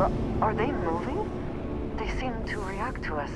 Are they moving? They seem to react to us.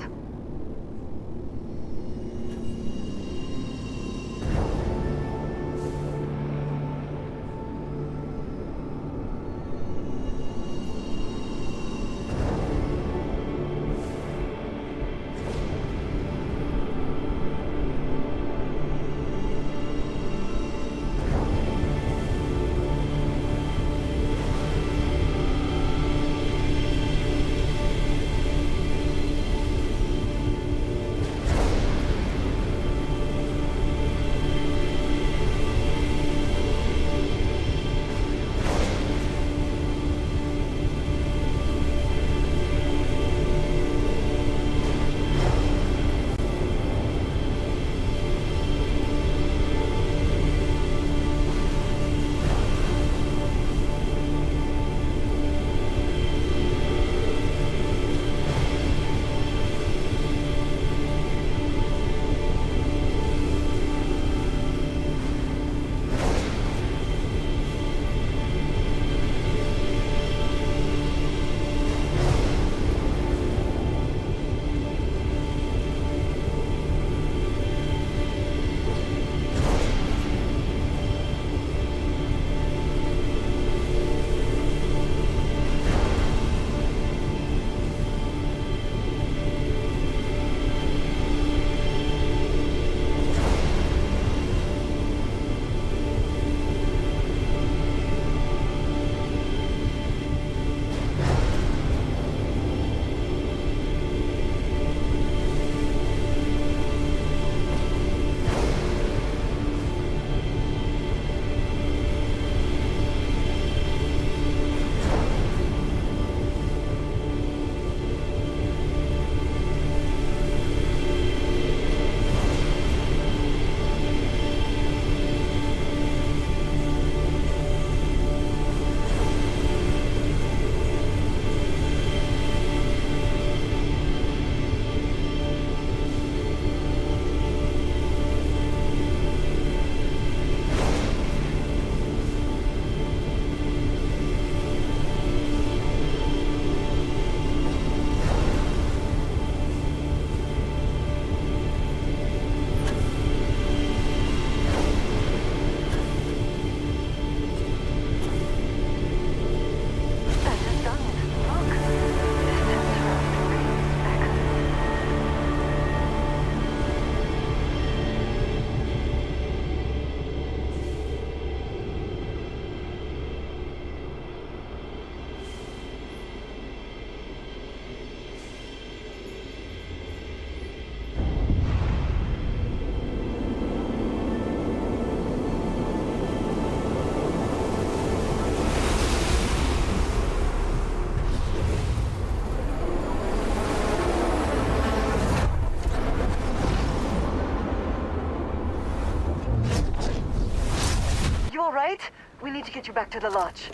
All right, we need to get you back to the lodge.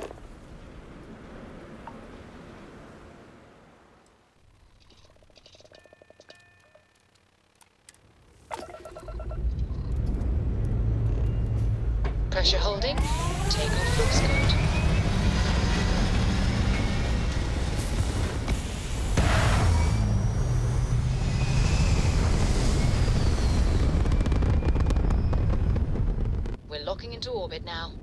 Pressure holding. Takeoff looks good. We're locking into orbit now.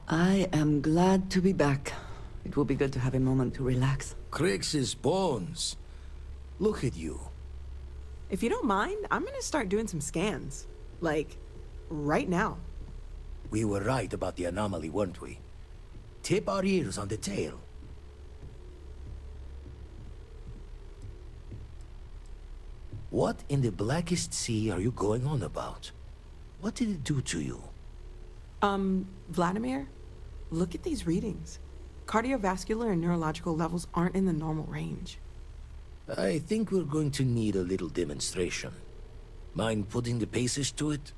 I am glad to be back. It will be good to have a moment to relax. Crix's bones. Look at you. If you don't mind, I'm gonna start doing some scans. Like, right now. We were right about the anomaly, weren't we? Tip our ears on the tail. What in the blackest sea are you going on about? What did it do to you? Vladimir, look at these readings. Cardiovascular and neurological levels aren't in the normal range. I think we're going to need a little demonstration. Mind putting the paces to it?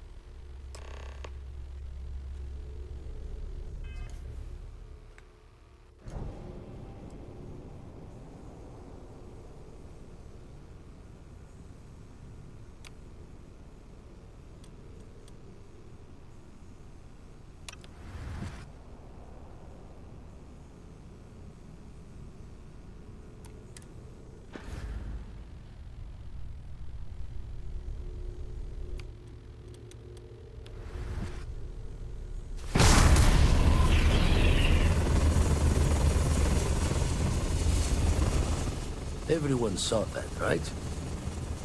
Everyone saw that, right?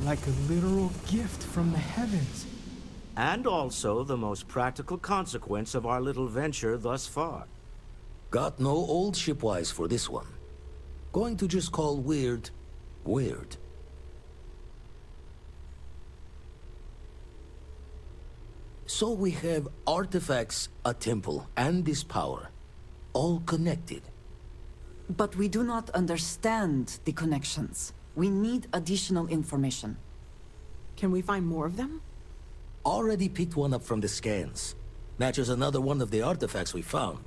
Like a literal gift from the heavens. And also the most practical consequence of our little venture thus far. Got no old shipwise for this one. Going to just call weird, weird. So we have artifacts, a temple, and this power. All connected. But we do not understand the connections. We need additional information. Can we find more of them? Already picked one up from the scans. Matches another one of the artifacts we found.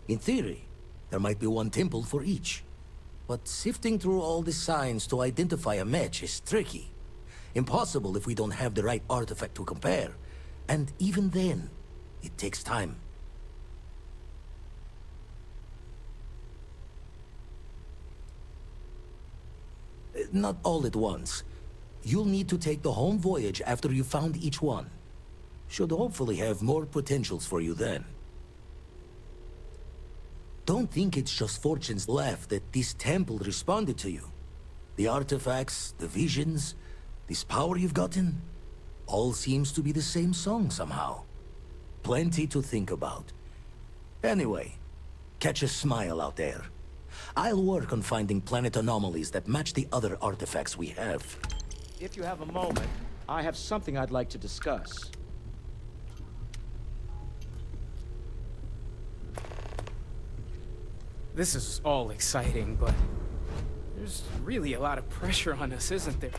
In theory, there might be one temple for each. But sifting through all the signs to identify a match is tricky. Impossible if we don't have the right artifact to compare. And even then, it takes time. Not all at once. You'll need to take the home voyage after you found each one. Should hopefully have more potentials for you then. Don't think it's just Fortune's laugh that this temple responded to you. The artifacts, the visions, this power you've gotten, all seems to be the same song somehow. Plenty to think about. Anyway, catch a smile out there. I'll work on finding planet anomalies that match the other artifacts we have. If you have a moment, I have something I'd like to discuss. This is all exciting, but there's really a lot of pressure on us, isn't there?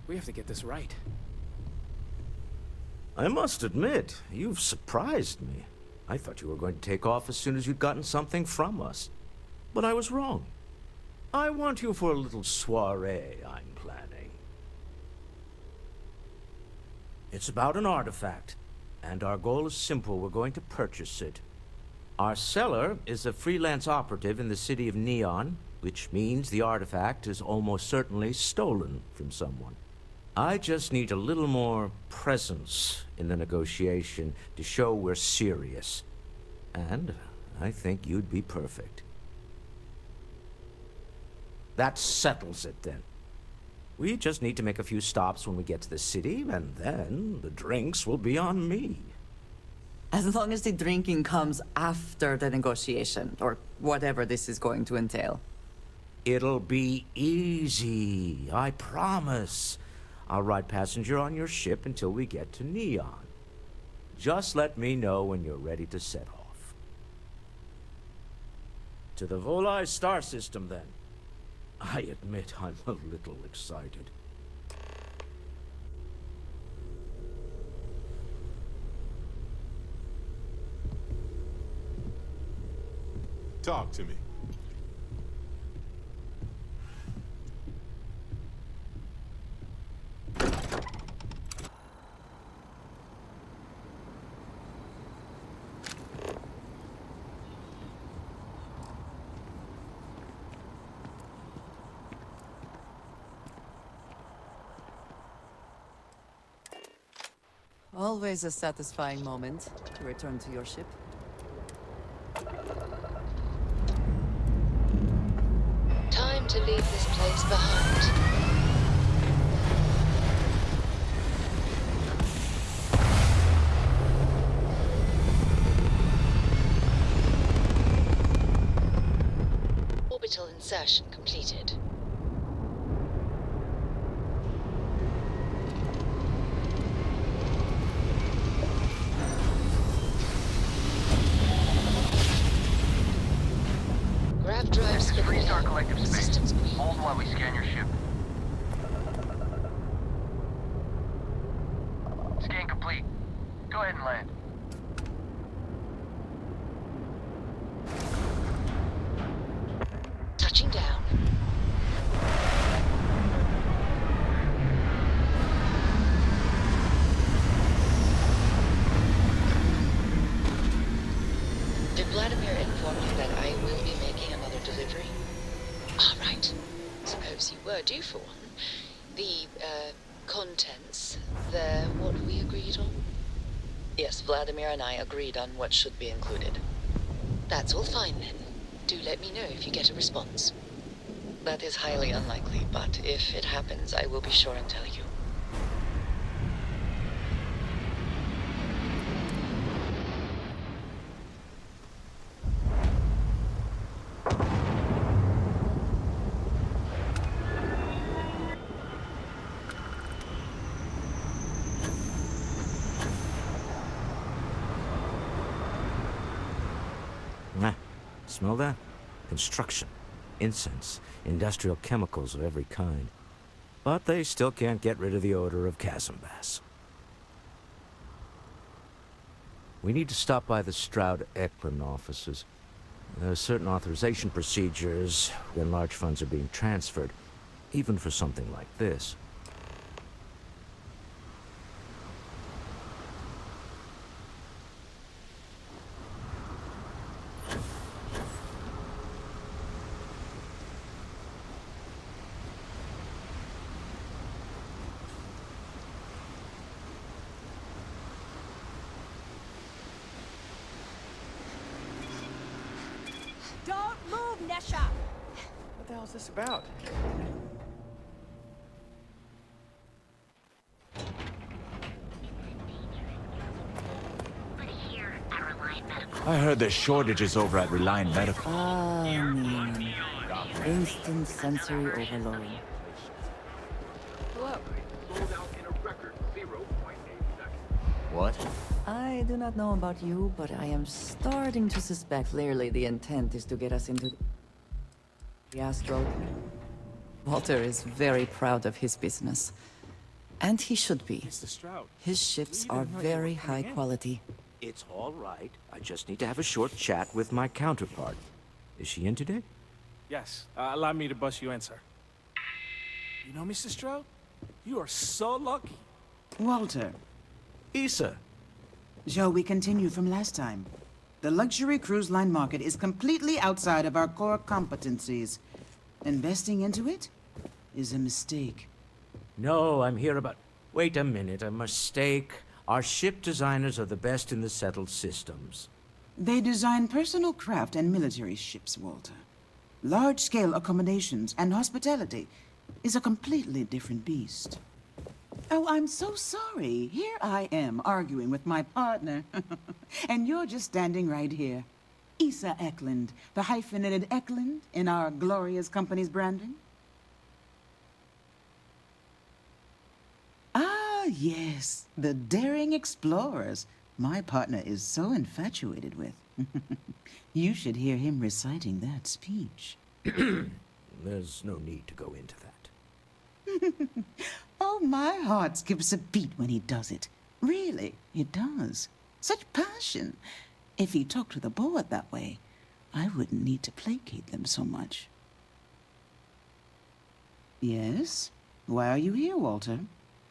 We have to get this right. I must admit, you've surprised me. I thought you were going to take off as soon as you'd gotten something from us. But I was wrong. I want you for a little soiree I'm planning. It's about an artifact, and our goal is simple. We're going to purchase it. Our seller is a freelance operative in the city of Neon, which means the artifact is almost certainly stolen from someone. I just need a little more presence in the negotiation to show we're serious. And I think you'd be perfect. That settles it, then. We just need to make a few stops when we get to the city, and then the drinks will be on me. As long as the drinking comes after the negotiation, or whatever this is going to entail. It'll be easy, I promise. I'll ride passenger on your ship until we get to Neon. Just let me know when you're ready to set off. To the Volai star system, then. I admit I'm a little excited. Talk to me. Always a satisfying moment to return to your ship. Time to leave this place behind. Conversion completed. Grav drive spinning. Restart collective space. Systems green. Hold while we scan your ship. Scan complete. Go ahead and land. Touching down. Did Vladimir inform you that I will be making another delivery? All right. Suppose you were due for one. The, contents, what we agreed on? Yes, Vladimir and I agreed on what should be included. That's all fine then. Do let me know if you get a response. That is highly unlikely, but if it happens, I will be sure and tell you. Ah, smell that? Construction, incense, industrial chemicals of every kind. But they still can't get rid of the odor of chasm bass. We need to stop by the Stroud-Eklund offices. There are certain authorization procedures when large funds are being transferred, even for something like this. Don't move, Nesha! What the hell is this about? I heard there's shortages over at Reliant Medical. Ah, Neon. Instant sensory overload. Hello. What? I do not know about you, but I am starting to suspect clearly the intent is to get us into the astral. Walter is very proud of his business. And he should be. Mr. Stroud. His ships are very high quality. It's all right. I just need to have a short chat with my counterpart. Is she in today? Yes. Allow me to bust you in, sir. You know, Mr. Stroud? You are so lucky. Walter, Issa. shall we continue from last time? The luxury cruise line market is completely outside of our core competencies. Investing into it is a mistake. No, I'm here about... Wait a minute, a mistake. Our ship designers are the best in the settled systems. They design personal craft and military ships, Walter. Large-scale accommodations and hospitality is a completely different beast. Oh, I'm so sorry. Here I am arguing with my partner. And you're just standing right here. Issa Eklund, the hyphenated Eklund in our glorious company's branding. Ah, yes, the daring explorers my partner is so infatuated with. You should hear him reciting that speech. There's no need to go into that. Oh, my heart skips a beat when he does it. Really, it does. Such passion. If he talked to the board that way, I wouldn't need to placate them so much. Yes? Why are you here, Walter?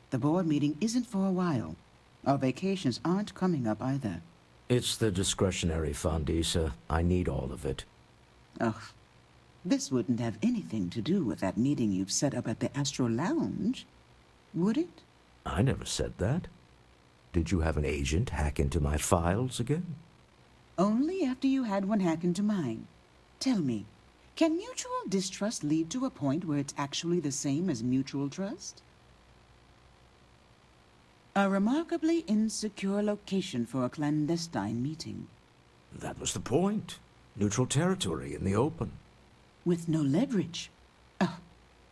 The board meeting isn't for a while. Our vacations aren't coming up either. It's the discretionary fund, Issa. I need all of it. Ugh. This wouldn't have anything to do with that meeting you've set up at the Astro Lounge, would it? I never said that. Did you have an agent hack into my files again? Only after you had one hack into mine. Tell me, can mutual distrust lead to a point where it's actually the same as mutual trust? A remarkably insecure location for a clandestine meeting. That was the point. Neutral territory in the open. with no leverage. Oh,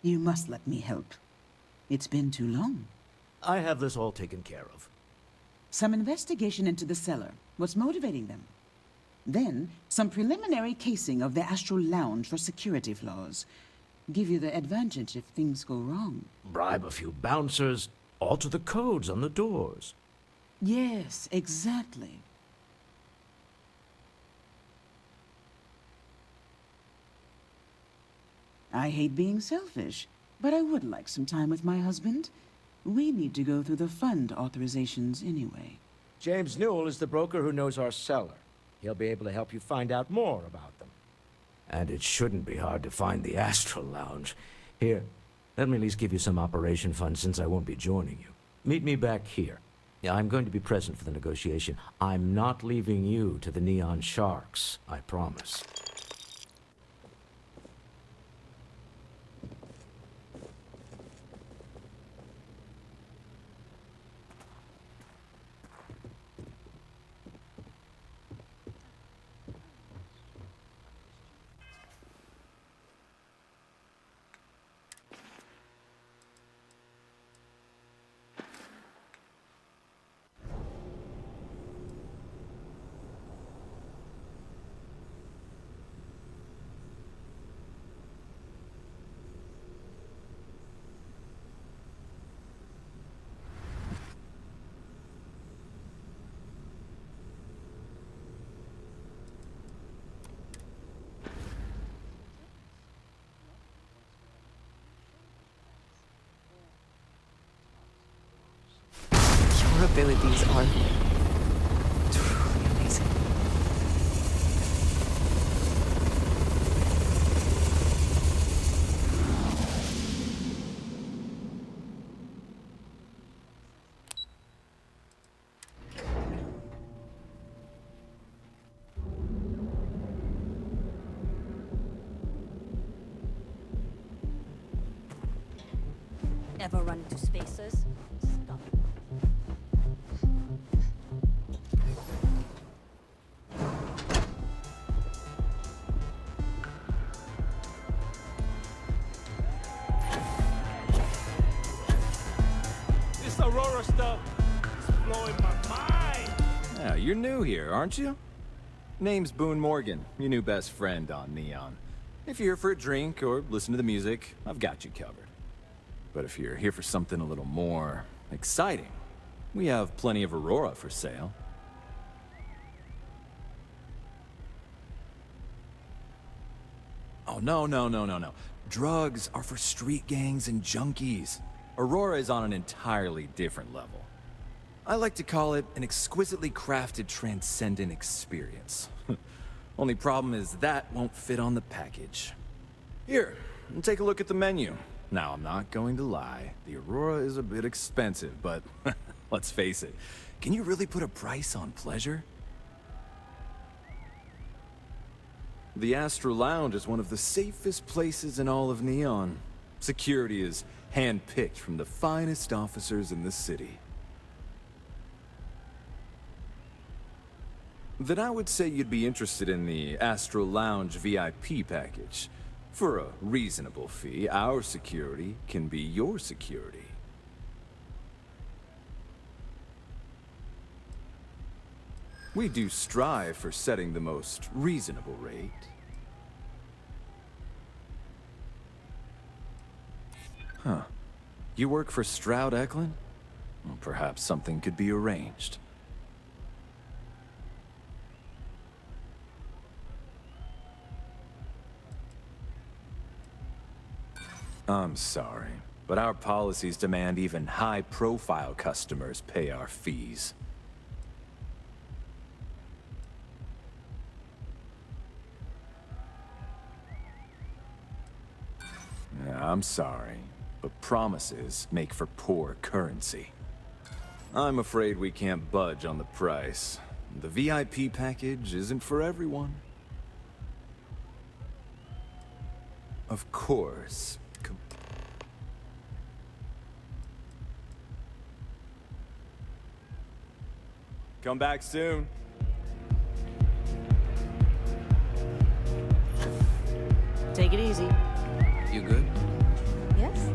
you must let me help. It's been too long. I have this all taken care of. Some investigation into the cellar. What's motivating them? Then, some preliminary casing of the Astral Lounge for security flaws. Give you the advantage if things go wrong. Bribe a few bouncers, alter the codes on the doors. Yes, exactly. I hate being selfish, but I would like some time with my husband. We need to go through the fund authorizations anyway. James Newell is the broker who knows our cellar. He'll be able to help you find out more about them. And it shouldn't be hard to find the Astral Lounge. Here, let me at least give you some operation funds since I won't be joining you. Meet me back here. Yeah, I'm going to be present for the negotiation. I'm not leaving you to the Neon Sharks, I promise. Your abilities are truly amazing. Ever run into spaces? Stop. This Aurora stuff is blowing my mind. Yeah, you're new here, aren't you? Name's Boone Morgan, your new best friend on Neon. If you're here for a drink or listen to the music, I've got you covered. But if you're here for something a little more exciting, we have plenty of Aurora for sale. Oh, no. Drugs are for street gangs and junkies. Aurora is on an entirely different level. I like to call it an exquisitely crafted, transcendent experience. Only problem is that won't fit on the package. Here, take a look at the menu. Now, I'm not going to lie. The Aurora is a bit expensive, but let's face it. Can you really put a price on pleasure? The Astral Lounge is one of the safest places in all of Neon. Security is hand-picked from the finest officers in the city. Then I would say you'd be interested in the Astral Lounge VIP package. For a reasonable fee, our security can be your security. We do strive for setting the most reasonable rate. Huh. You work for Stroud Eklund? Well, perhaps something could be arranged. I'm sorry, but our policies demand even high-profile customers pay our fees. Yeah, I'm sorry, but promises make for poor currency. I'm afraid we can't budge on the price. The VIP package isn't for everyone. Of course. Come back soon. Take Take it easy. You good? Yes?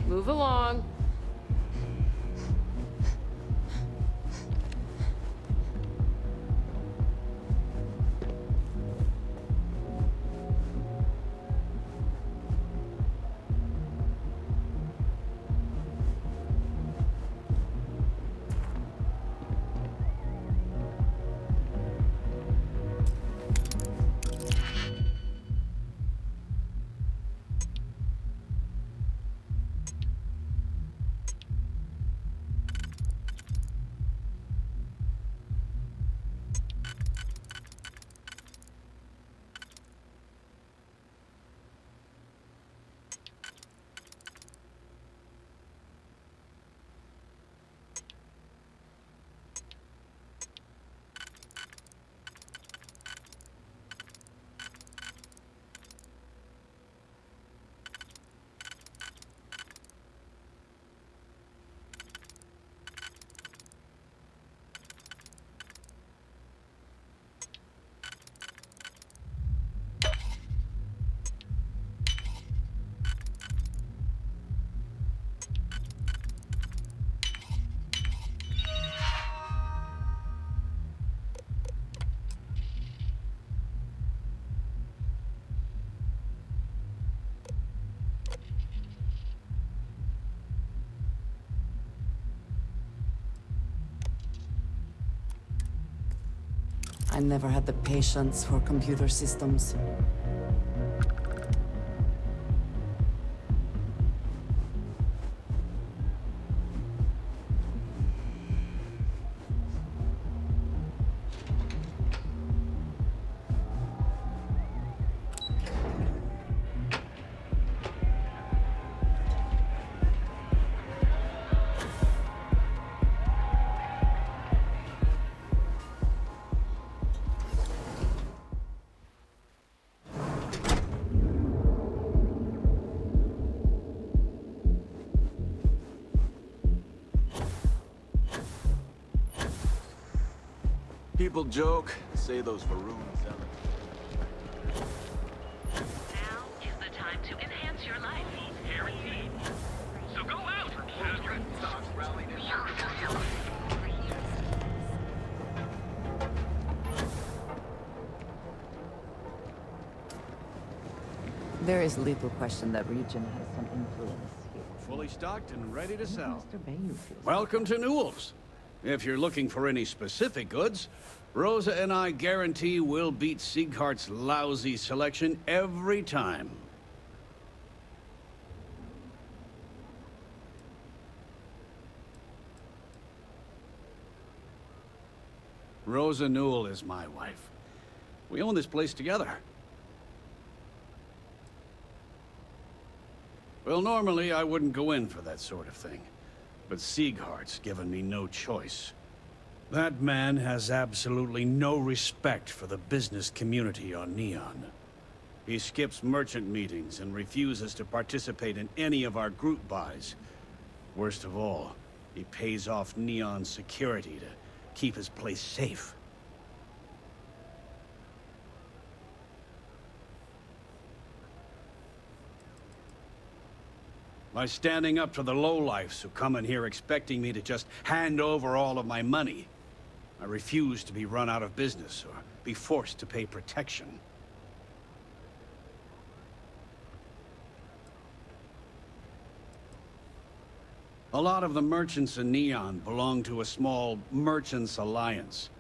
Move along. I never had the patience for computer systems. People joke, say those Varun zealots. Now is the time to enhance your life. Guaranteed. So go out and children. There is little question that region has some influence here. Fully stocked and ready to sell. Mr. Bayou feels. Welcome to Newell's. If you're looking for any specific goods, Rosa and I guarantee we'll beat Sieghart's lousy selection every time. Rosa Newell is my wife. We own this place together. Well, normally I wouldn't go in for that sort of thing. But Sieghart's given me no choice. That man has absolutely no respect for the business community on Neon. He skips merchant meetings and refuses to participate in any of our group buys. Worst of all, he pays off Neon's security to keep his place safe. By standing up to the lowlifes who come in here expecting me to just hand over all of my money, I refuse to be run out of business or be forced to pay protection. A lot of the merchants in Neon belong to a small merchants alliance.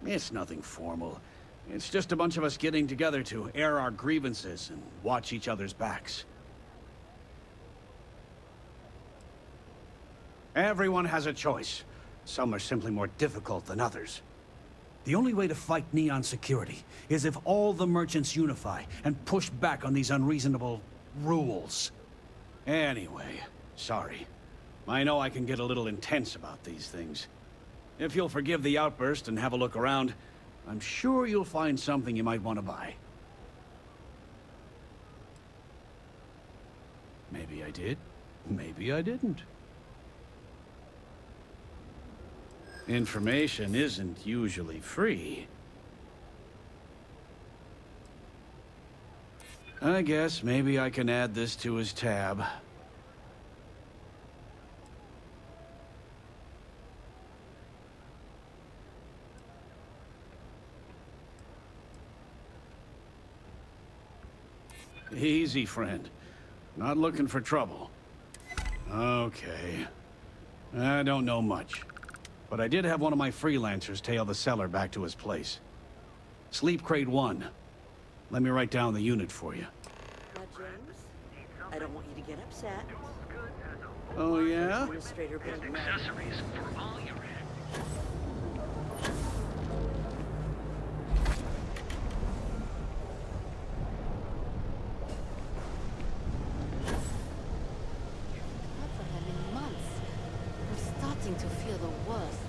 It's nothing formal. It's just a bunch of us getting together to air our grievances and watch each other's backs. Everyone has a choice. Some are simply more difficult than others. The only way to fight Neon security is if all the merchants unify and push back on these unreasonable rules. Anyway, sorry. I know I can get a little intense about these things. If you'll forgive the outburst and have a look around, I'm sure you'll find something you might want to buy. Maybe I did, maybe I didn't. Information isn't usually free. I guess maybe I can add this to his tab. Easy, friend. Not looking for trouble. Okay. I don't know much. But I did have one of my freelancers tail the seller back to his place. Sleep Crate 1. Let me write down the unit for you. Now, James, I don't want you to get upset. Oh, yeah? Administrator Brent Mad. Accessories for all your head. Not for him in months. I'm starting to feel the worst.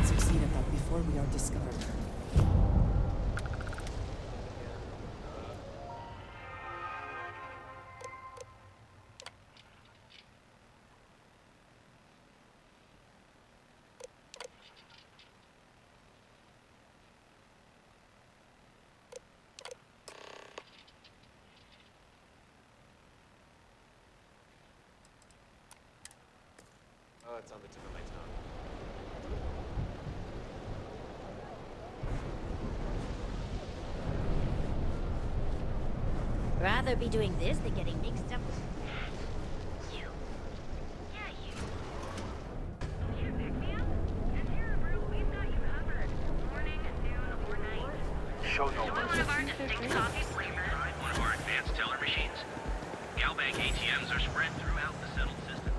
Succeed at that before we are discovered. Oh, it's on the tip of my tongue. Rather be doing this than getting mixed up with You. Yeah, you. You pick me up? At Terrabrew, we've got you covered. Morning, noon, or night. Show no Enjoy one of our distinct coffee flavors. Try one of our advanced teller machines. Galbank ATMs are spread throughout the settled system.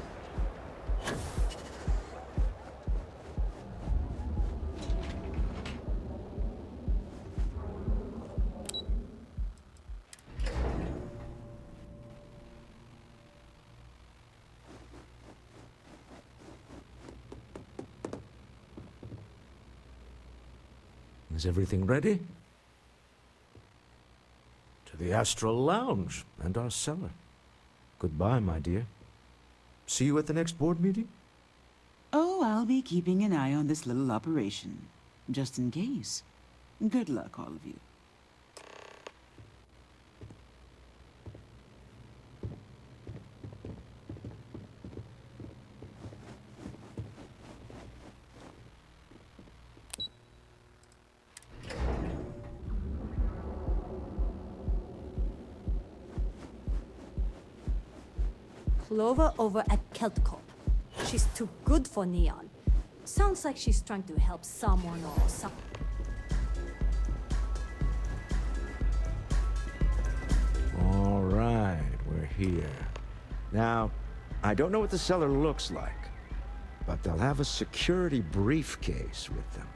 Is everything ready? To the Astral Lounge and our cellar. Goodbye, my dear. See you at the next board meeting? Oh, I'll be keeping an eye on this little operation, just in case. Good luck, all of you. Clover over at Keltcorp. She's too good for Neon. Sounds like she's trying to help someone or something. All right, we're here. Now, I don't know what the cellar looks like, but they'll have a security briefcase with them.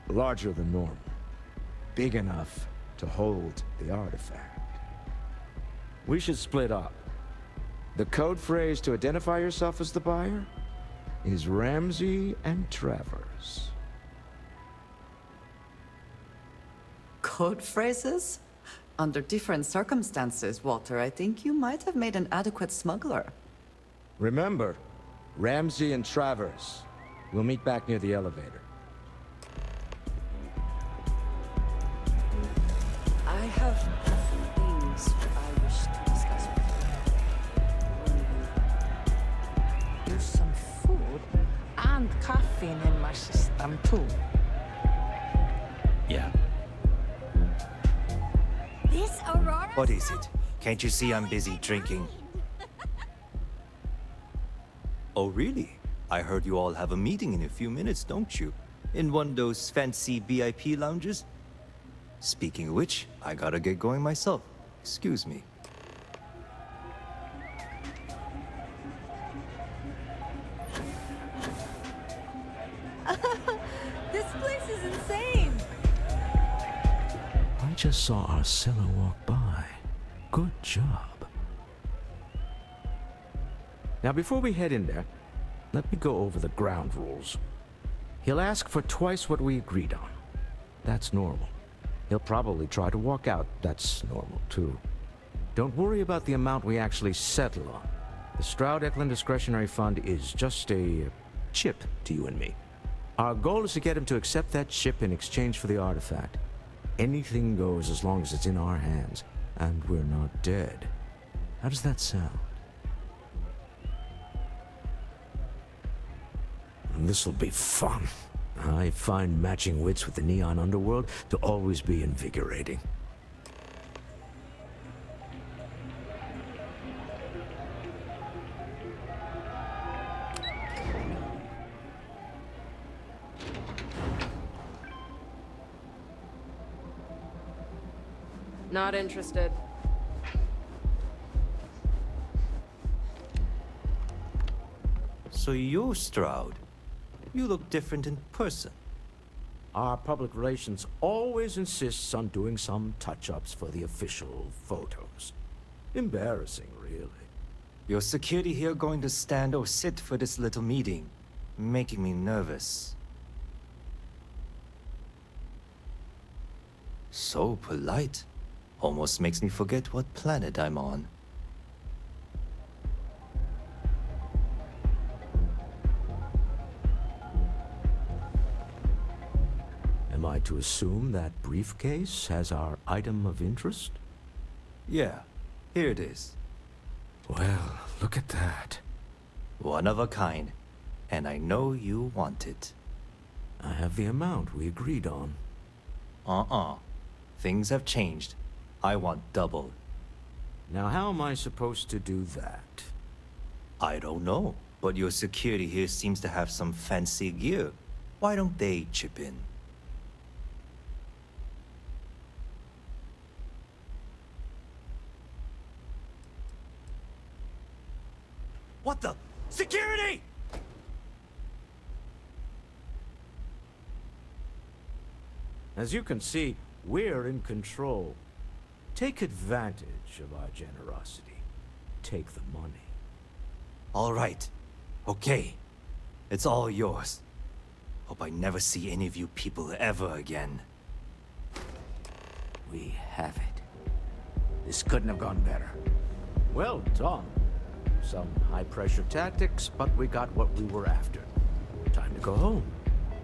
Larger than normal. Big enough to hold the artifact. We should split up. The code phrase to identify yourself as the buyer is Ramsey and Travers. Code phrases? Under different circumstances, Walter, I think you might have made an adequate smuggler. Remember, Ramsey and Travers. We'll meet back near the elevator. I have things I wish to discuss with you. Use some food and caffeine in my system too. Yeah. This Aurora? What is it? Can't you see I'm busy drinking? Oh, really? I heard you all have a meeting in a few minutes, don't you? In one of those fancy VIP lounges? Speaking of which, I gotta get going myself. Excuse me. This place is insane! I just saw our seller walk by. Good job. Now, before we head in there, let me go over the ground rules. He'll ask for twice what we agreed on. That's normal. He'll probably try to walk out. That's normal, too. Don't worry about the amount we actually settle on. The Stroud-Eklund Discretionary Fund is just a chip to you and me. Our goal is to get him to accept that chip in exchange for the artifact. Anything goes as long as it's in our hands, and we're not dead. How does that sound? This'll be fun. I find matching wits with the Neon Underworld to always be invigorating. Not interested. So you're Stroud. You look different in person. Our public relations always insists on doing some touch-ups for the official photos. Embarrassing, really. Your security here going to stand or sit for this little meeting, making me nervous. So polite. Almost makes me forget what planet I'm on. Am I to assume that briefcase has our item of interest? Yeah, here it is. Well, look at that. One of a kind. And I know you want it. I have the amount we agreed on. Things have changed. I want double. Now, how am I supposed to do that? I don't know, but your security here seems to have some fancy gear. Why don't they chip in? What the? Security! As you can see, we're in control. Take advantage of our generosity. Take the money. All right. Okay. It's all yours. Hope I never see any of you people ever again. We have it. This couldn't have gone better. Well done. Some high-pressure tactics, but we got what we were after. Time to go home.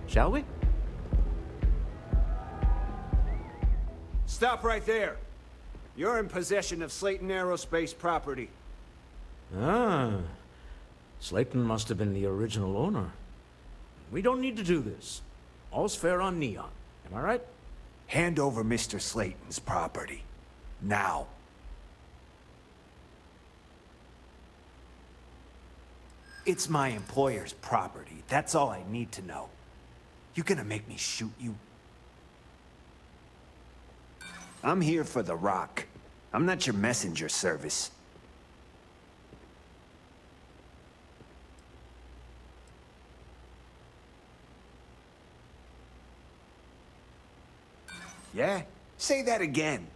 Shall we? Stop right there. You're in possession of Slayton Aerospace property. Ah. Slayton must have been the original owner. We don't need to do this. All's fair on Neon. Am I right? Hand over Mr. Slayton's property. Now. It's my employer's property. That's all I need to know. You gonna make me shoot you? I'm here for the rock. I'm not your messenger service. Yeah? Say that again.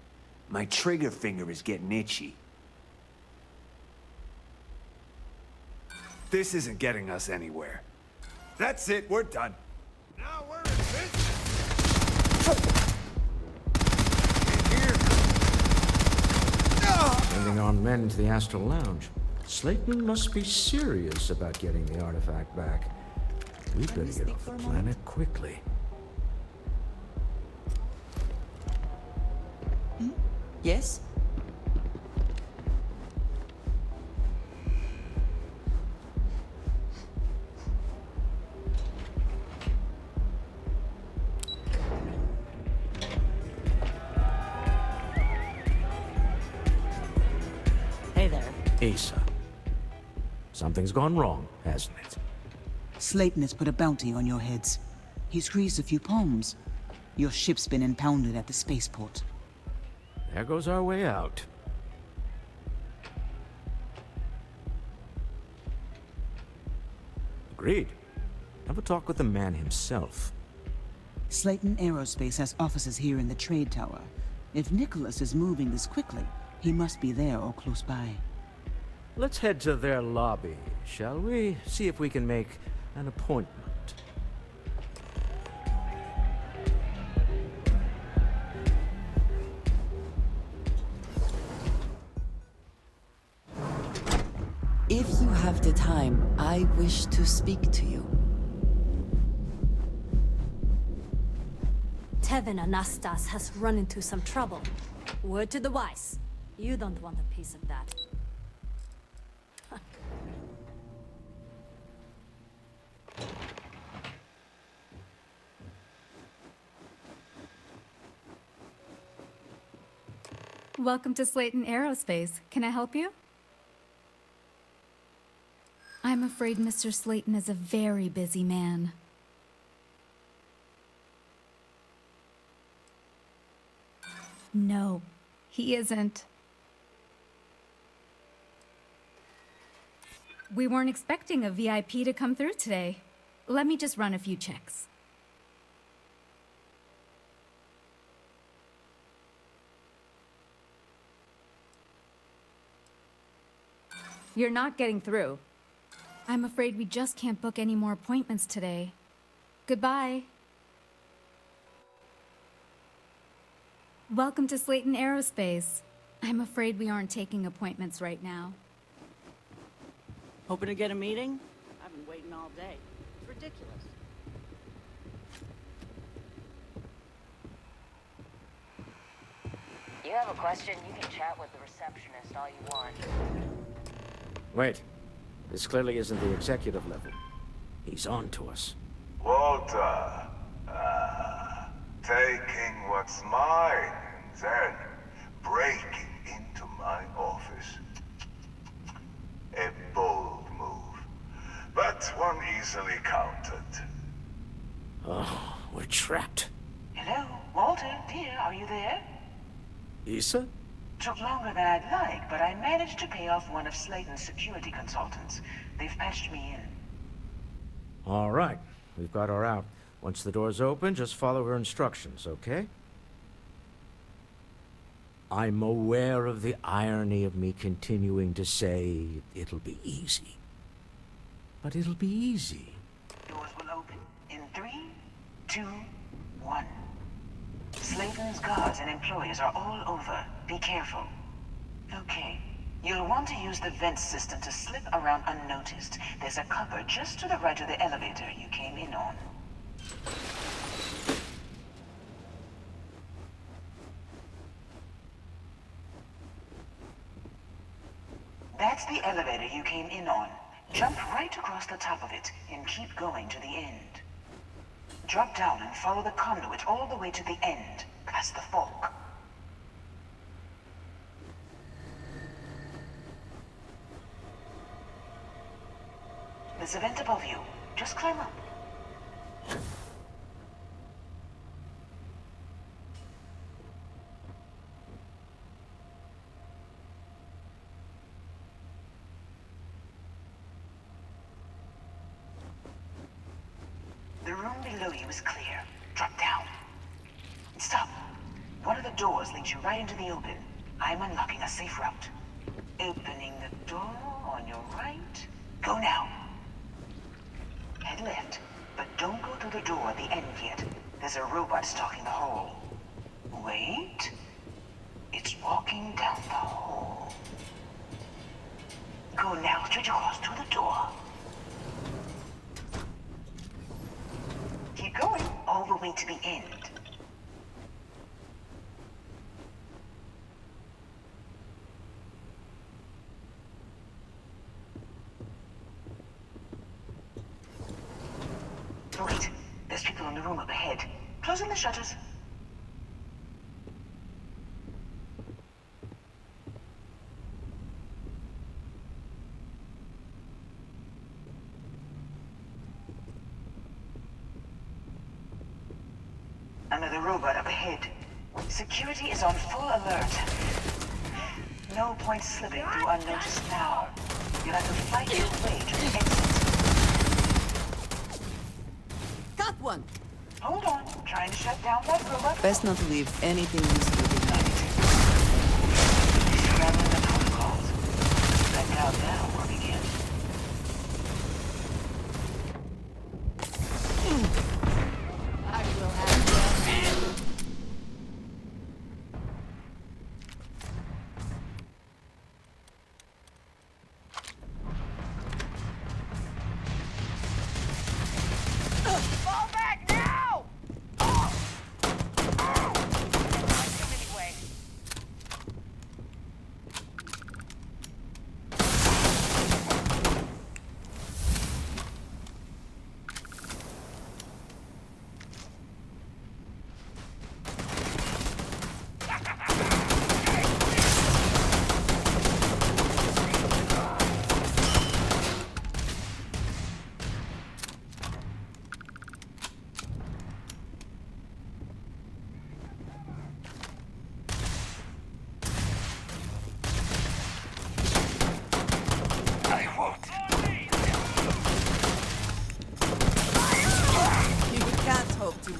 My trigger finger is getting itchy. This isn't getting us anywhere. That's it, we're done. Now we're in business! Sending our men into the Astral Lounge. Slayton must be serious about getting the artifact back. We better get off the planet quickly. Yes? Hey there. Asa. Something's gone wrong, hasn't it? Slayton has put a bounty on your heads. He's greased a few palms. Your ship's been impounded at the spaceport. There goes our way out. Agreed. Have a talk with the man himself. Slayton Aerospace has offices here in the trade tower. If Nicholas is moving this quickly, he must be there or close by. Let's head to their lobby, shall we? See if we can make an appointment. If you have the time, I wish to speak to you. Tevin Anastas has run into some trouble. Word to the wise. You don't want a piece of that. Welcome to Slayton Aerospace. Can I help you? I'm afraid Mr. Slayton is a very busy man. No, he isn't. We weren't expecting a VIP to come through today. Let me just run a few checks. You're not getting through. I'm afraid we just can't book any more appointments today. Goodbye. Welcome to Slayton Aerospace. I'm afraid we aren't taking appointments right now. Hoping to get a meeting? I've been waiting all day. It's ridiculous. You have a question, you can chat with the receptionist all you want. Wait. This clearly isn't the executive level. He's on to us. Walter. Taking what's mine, then breaking into my office. A bold move, but one easily countered. Oh, we're trapped. Hello, Walter, dear, are you there? Issa? Took longer than I'd like, but I managed to pay off one of Slayton's security consultants. They've patched me in. All right. We've got her out. Once the door's open, just follow her instructions, okay? I'm aware of the irony of me continuing to say it'll be easy. But it'll be easy. Doors will open in 3, 2, 1. Slayton's guards and employees are all over. Be careful. Okay. You'll want to use the vent system to slip around unnoticed. There's a cupboard just to the right of the elevator you came in on. That's the elevator you came in on. Jump right across the top of it and keep going to the end. Drop down and follow the conduit all the way to the end, past the fork. There's a vent above you. Just climb up. The room below you is clear. Drop down. Stop. One of the doors leads you right into the open. I'm unlocking a safe route. Opening the door on your right. Go now. Head left, but don't go through the door at the end yet. There's a robot stalking the hall. Wait. It's walking down the hall. Go now, straight across to the door. Keep going, all the way to the end. Wait, there's people in the room up ahead. Closing the shutters. Another robot up ahead. Security is on full alert. No point slipping through unnoticed now. You'll have to fight your way to the exit. Got one! Hold on. Trying to shut down that robot. Best not to leave anything useful behind. Scrambling the protocols. The countdown will begin. I will have you. Fall back now! Oh! Anyway. I won't. You can't hope to.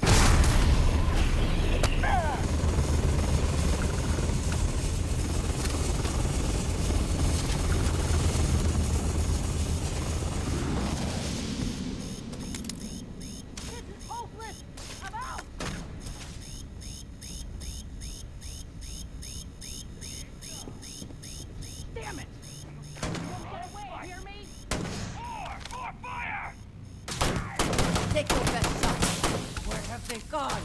Hopeless! I'm out! Damn it! Don't get away, hear me? More fire! Take your best shot. Where have they gone?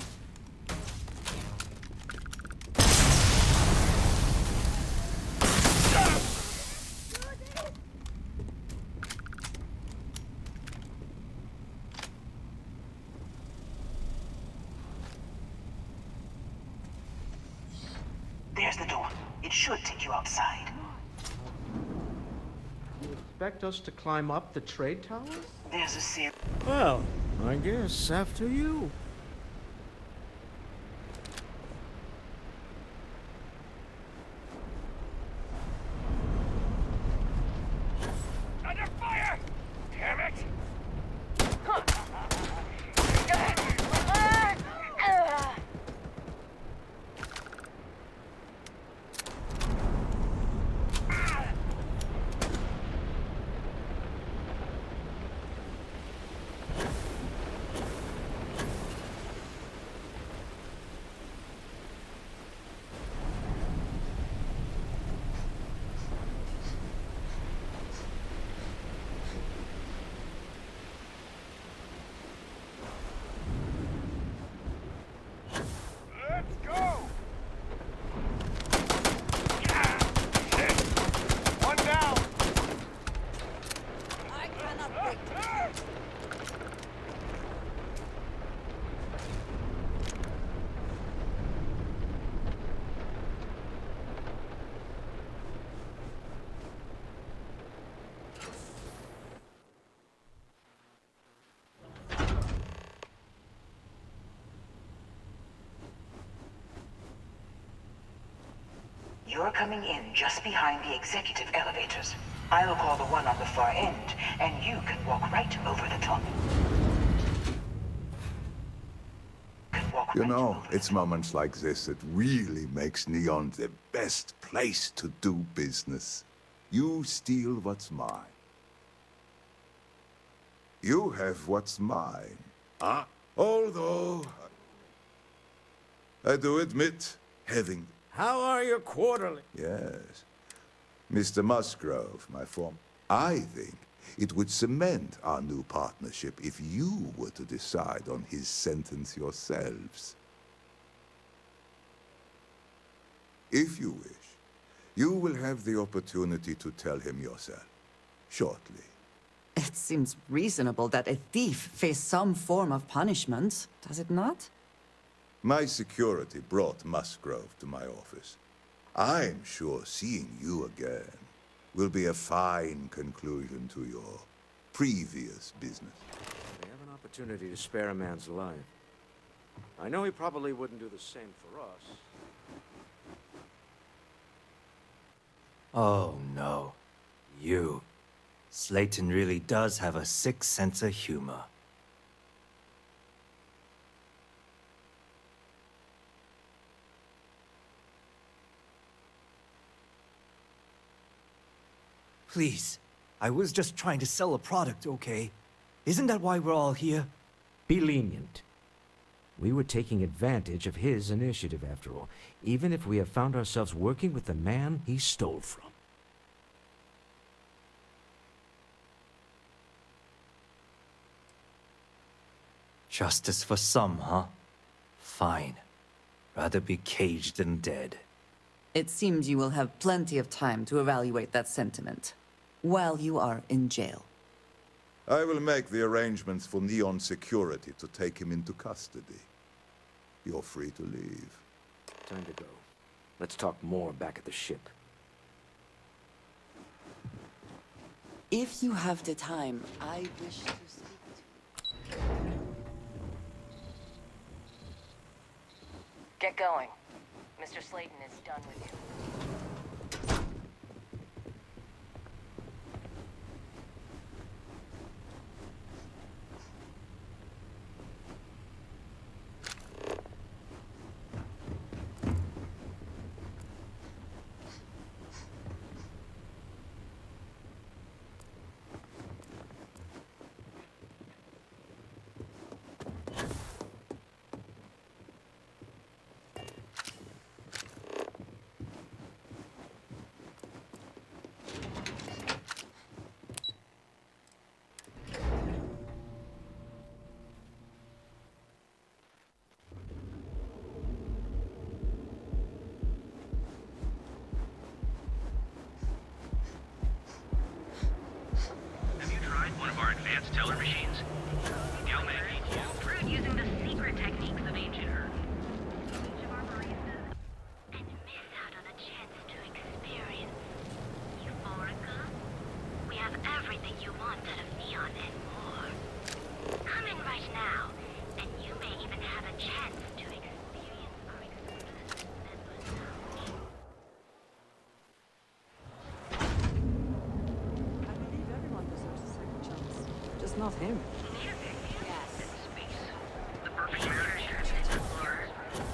There's the door. It should take you outside. You expect us to climb up the trade tower? There's a series. Well, I guess after you. Under fire! Damn it! Let's go! Shit! One down! I cannot wait. You're coming in just behind the executive elevators. I'll call the one on the far end, and you can walk right over the tunnel. You know, it's moments like this that really makes Neon the best place to do business. You steal what's mine. You have what's mine. Ah, although I do admit having... How are your quarterly? Yes. Mr. Musgrove, my form. I think it would cement our new partnership if you were to decide on his sentence yourselves. If you wish, you will have the opportunity to tell him yourself, shortly. It seems reasonable that a thief face some form of punishment, does it not? My security brought Musgrove to my office. I'm sure seeing you again will be a fine conclusion to your previous business. We have an opportunity to spare a man's life. I know he probably wouldn't do the same for us. Oh no. You. Slayton really does have a sick sense of humor. Please, I was just trying to sell a product, okay? Isn't that why we're all here? Be lenient. We were taking advantage of his initiative, after all, even if we have found ourselves working with the man he stole from. Justice for some, huh? Fine. Rather be caged than dead. It seems you will have plenty of time to evaluate that sentiment, while you are in jail. I will make the arrangements for Neon Security to take him into custody. You're free to leave. Time to go. Let's talk more back at the ship. If you have the time, I wish to speak to you. Get going. Mr. Slayton is done with you. One of our advanced teller machines? Brewed using the secret techniques of ancient Earth. Each of our baristas and miss out on a chance to experience Euphorica. We have everything you want out of Neon and more. Come in right now, and you may even have a chance to experience our exclusive member lounge. Just not him.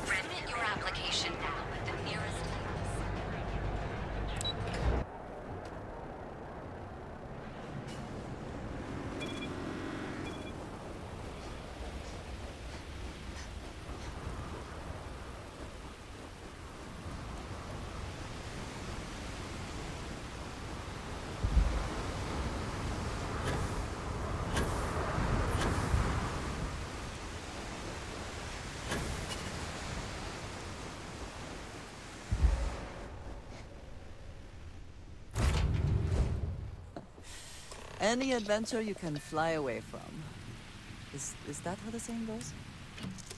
Submit your application now at the nearest Any adventure you can fly away from. Is that how the saying goes?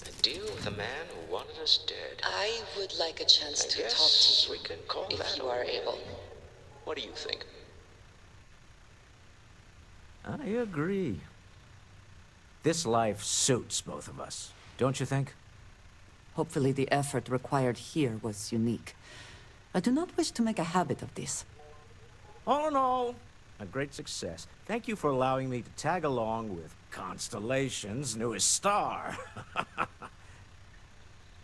A deal with a man who wanted us dead. I would like a chance to talk Yes, to you, we can call if that you are a win. able. What do you think? I agree. This life suits both of us, don't you think? Hopefully the effort required here was unique. I do not wish to make a habit of this. All in all, a great success. Thank you for allowing me to tag along with Constellation's newest star.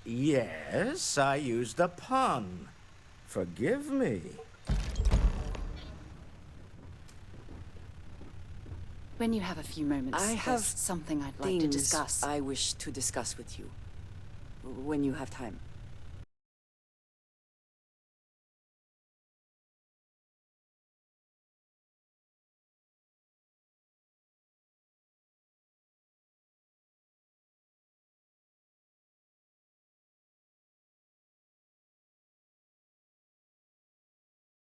Yes, I used a pun. Forgive me. When you have a few moments, I have there's something I'd like to discuss. I wish to discuss with you. When you have time.